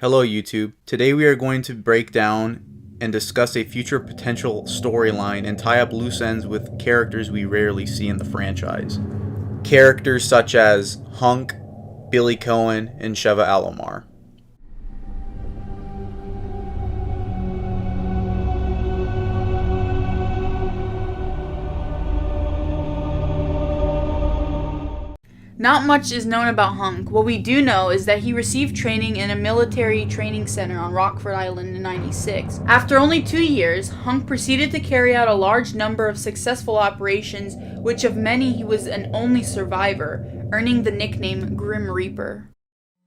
Hello YouTube. Today we are going to break down and discuss a future potential storyline and tie up loose ends with characters we rarely see in the franchise. Characters such as Hunk, Billy Coen, and Sheva Alomar. Not much is known about Hunk. What we do know is that he received training in a military training center on Rockford Island in '96. After only 2 years, Hunk proceeded to carry out a large number of successful operations, which of many he was an only survivor, earning the nickname Grim Reaper.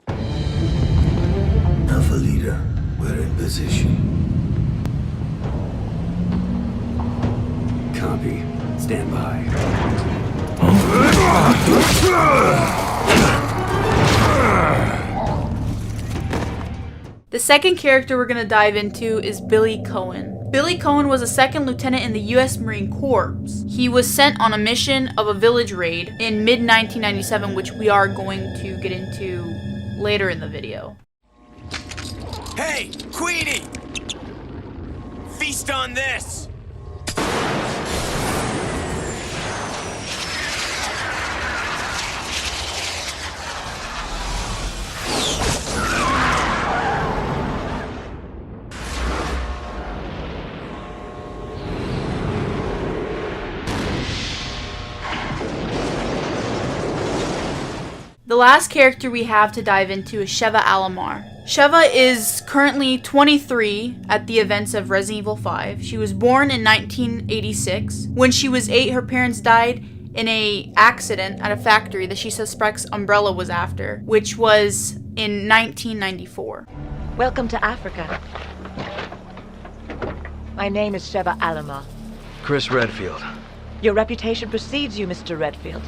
Alpha Leader, we're in position. Copy. Stand by. The second character we're going to dive into is Billy Coen. Billy Coen was a second lieutenant in the U.S. Marine Corps. He was sent on a mission of a village raid in mid-1997, which we are going to get into later in the video. Hey, Queenie! Feast on this! The last character we have to dive into is Sheva Alomar. Sheva is currently 23 at the events of Resident Evil 5. She was born in 1986. When she was 8, her parents died in an accident at a factory that she suspects Umbrella was after, which was in 1994. Welcome to Africa. My name is Sheva Alomar. Chris Redfield. Your reputation precedes you, Mr. Redfield.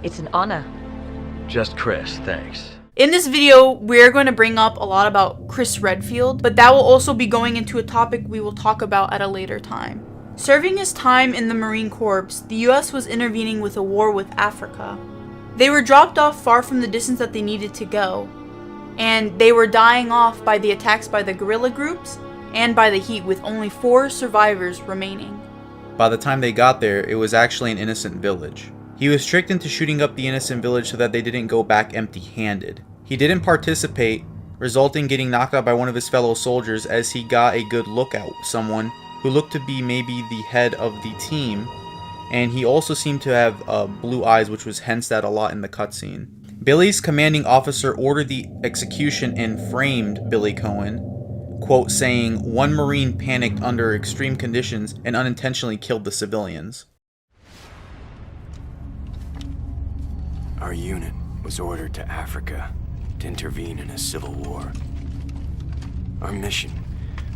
It's an honor. Just Chris, thanks. In this video, we're going to bring up a lot about Chris Redfield, but that will also be going into a topic we will talk about at a later time. Serving his time in the Marine Corps, the US was intervening with a war with Africa. They were dropped off far from the distance that they needed to go, and they were dying off by the attacks by the guerrilla groups and by the heat, with only 4 survivors remaining. By the time they got there, it was actually an innocent village. He was tricked into shooting up the innocent village so that they didn't go back empty-handed. He didn't participate, resulting in getting knocked out by one of his fellow soldiers as he got a good look at someone who looked to be maybe the head of the team, and he also seemed to have blue eyes, which was hinted at a lot in the cutscene. Billy's commanding officer ordered the execution and framed Billy Coen, quote, saying, "One Marine panicked under extreme conditions and unintentionally killed the civilians." Our unit was ordered to Africa to intervene in a civil war. Our mission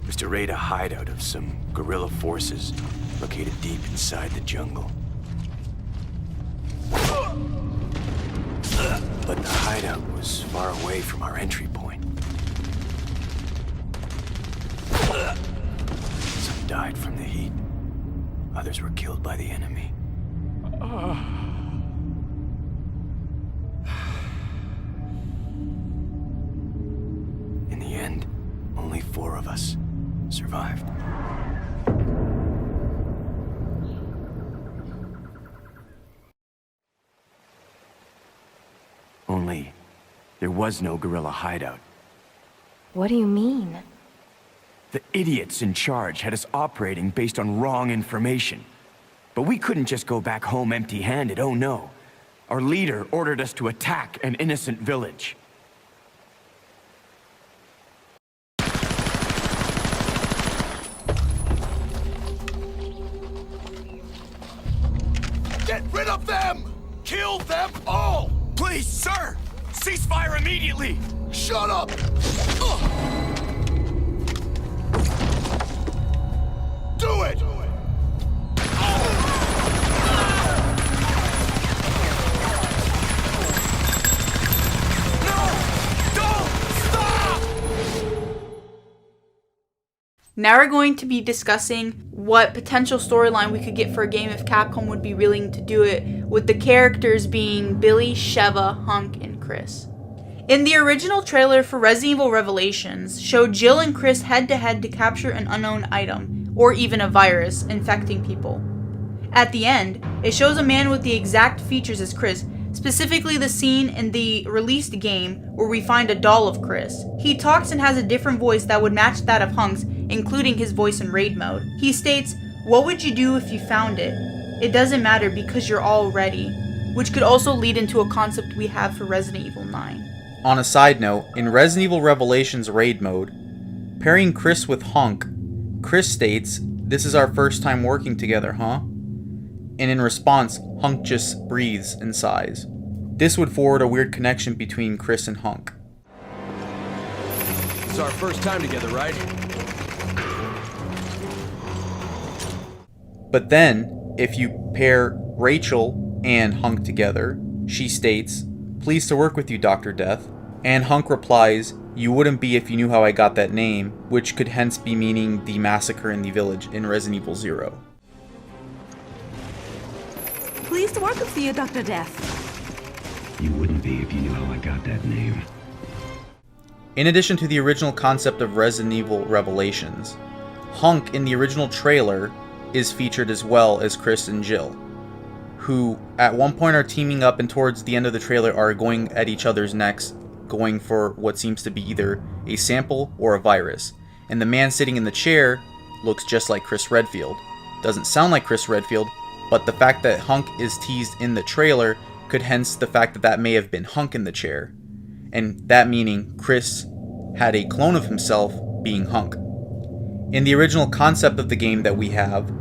was to raid a hideout of some guerrilla forces located deep inside the jungle. But the hideout was far away from our entry point. Some died from the heat. Others were killed by the enemy. In the end, only 4 of us survived. Only, there was no guerrilla hideout. What do you mean? The idiots in charge had us operating based on wrong information. But we couldn't just go back home empty-handed, oh no. Our leader ordered us to attack an innocent village. Get rid of them! Kill them all! Please, sir! Ceasefire immediately! Shut up! Do it! Now we're going to be discussing what potential storyline we could get for a game if Capcom would be willing to do it, with the characters being Billy, Sheva, Hunk, and Chris. In the original trailer for Resident Evil Revelations, showed Jill and Chris head-to-head to capture an unknown item, or even a virus, infecting people. At the end, it shows a man with the exact features as Chris, specifically the scene in the released game where we find a doll of Chris. He talks and has a different voice that would match that of Hunk's, including his voice in raid mode. He states, "What would you do if you found it? It doesn't matter because you're all ready," which could also lead into a concept we have for Resident Evil 9. On a side note, in Resident Evil Revelations raid mode, pairing Chris with Hunk, Chris states, "This is our first time working together, huh?" And in response, Hunk just breathes and sighs. This would forward a weird connection between Chris and Hunk. It's our first time together, right? But then, if you pair Rachel and Hunk together, she states, "Pleased to work with you, Dr. Death." And Hunk replies, "You wouldn't be if you knew how I got that name," which could hence be meaning the massacre in the village in Resident Evil 0. Pleased to work with you, Dr. Death. You wouldn't be if you knew how I got that name. In addition to the original concept of Resident Evil Revelations, Hunk in the original trailer is featured as well as Chris and Jill, who at one point are teaming up and towards the end of the trailer are going at each other's necks, going for what seems to be either a sample or a virus. And the man sitting in the chair looks just like Chris Redfield. Doesn't sound like Chris Redfield, but the fact that Hunk is teased in the trailer could hence the fact that that may have been Hunk in the chair. And that meaning Chris had a clone of himself being Hunk. In the original concept of the game that we have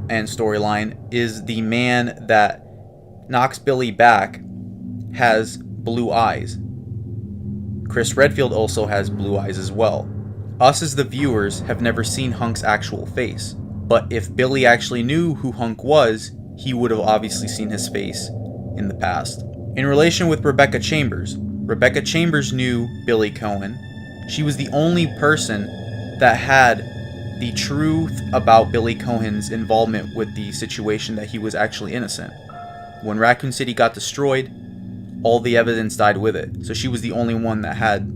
and storyline is the man that knocks Billy back has blue eyes. Chris Redfield also has blue eyes as well. Us as the viewers have never seen Hunk's actual face, but if Billy actually knew who Hunk was, he would have obviously seen his face in the past. In relation with Rebecca Chambers knew Billy Coen. She was the only person that had the truth about Billy Cohen's involvement with the situation that he was actually innocent. When Raccoon City got destroyed, all the evidence died with it. So she was the only one that had,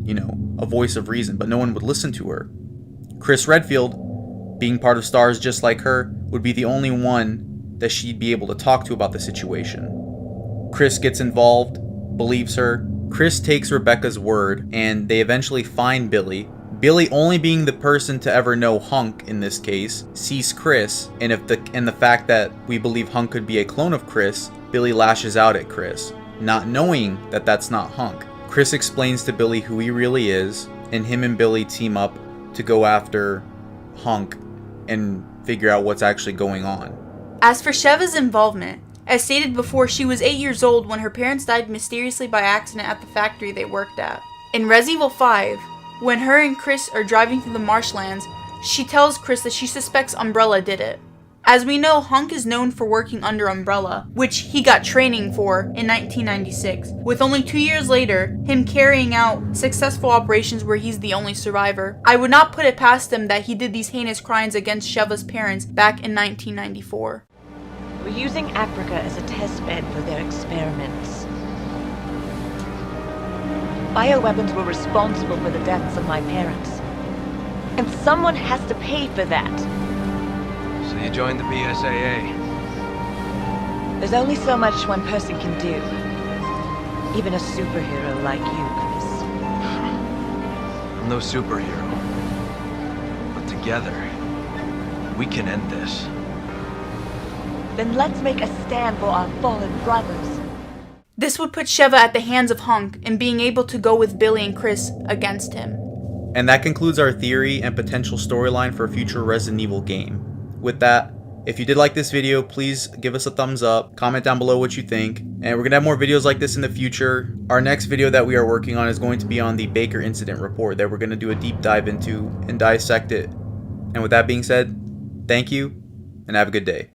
a voice of reason, but no one would listen to her. Chris Redfield, being part of STARS just like her, would be the only one that she'd be able to talk to about the situation. Chris gets involved, believes her. Chris takes Rebecca's word, and they eventually find Billy. Billy, only being the person to ever know Hunk in this case, sees Chris, and the fact that we believe Hunk could be a clone of Chris, Billy lashes out at Chris, not knowing that that's not Hunk. Chris explains to Billy who he really is, and him and Billy team up to go after Hunk and figure out what's actually going on. As for Sheva's involvement, as stated before, she was 8 years old when her parents died mysteriously by accident at the factory they worked at. In Resident Evil 5, when her and Chris are driving through the marshlands, she tells Chris that she suspects Umbrella did it. As we know, Hunk is known for working under Umbrella, which he got training for in 1996, with only 2 years later, him carrying out successful operations where he's the only survivor. I would not put it past him that he did these heinous crimes against Sheva's parents back in 1994. We're using Africa as a test bed for their experiments. Bioweapons were responsible for the deaths of my parents. And someone has to pay for that. So you joined the BSAA? There's only so much one person can do. Even a superhero like you, Chris. I'm no superhero. But together, we can end this. Then let's make a stand for our fallen brothers. This would put Sheva at the hands of Hunk and being able to go with Billy and Chris against him. And that concludes our theory and potential storyline for a future Resident Evil game. With that, if you did like this video, please give us a thumbs up, comment down below what you think, and we're going to have more videos like this in the future. Our next video that we are working on is going to be on the Baker Incident Report that we're going to do a deep dive into and dissect it. And with that being said, thank you, and have a good day.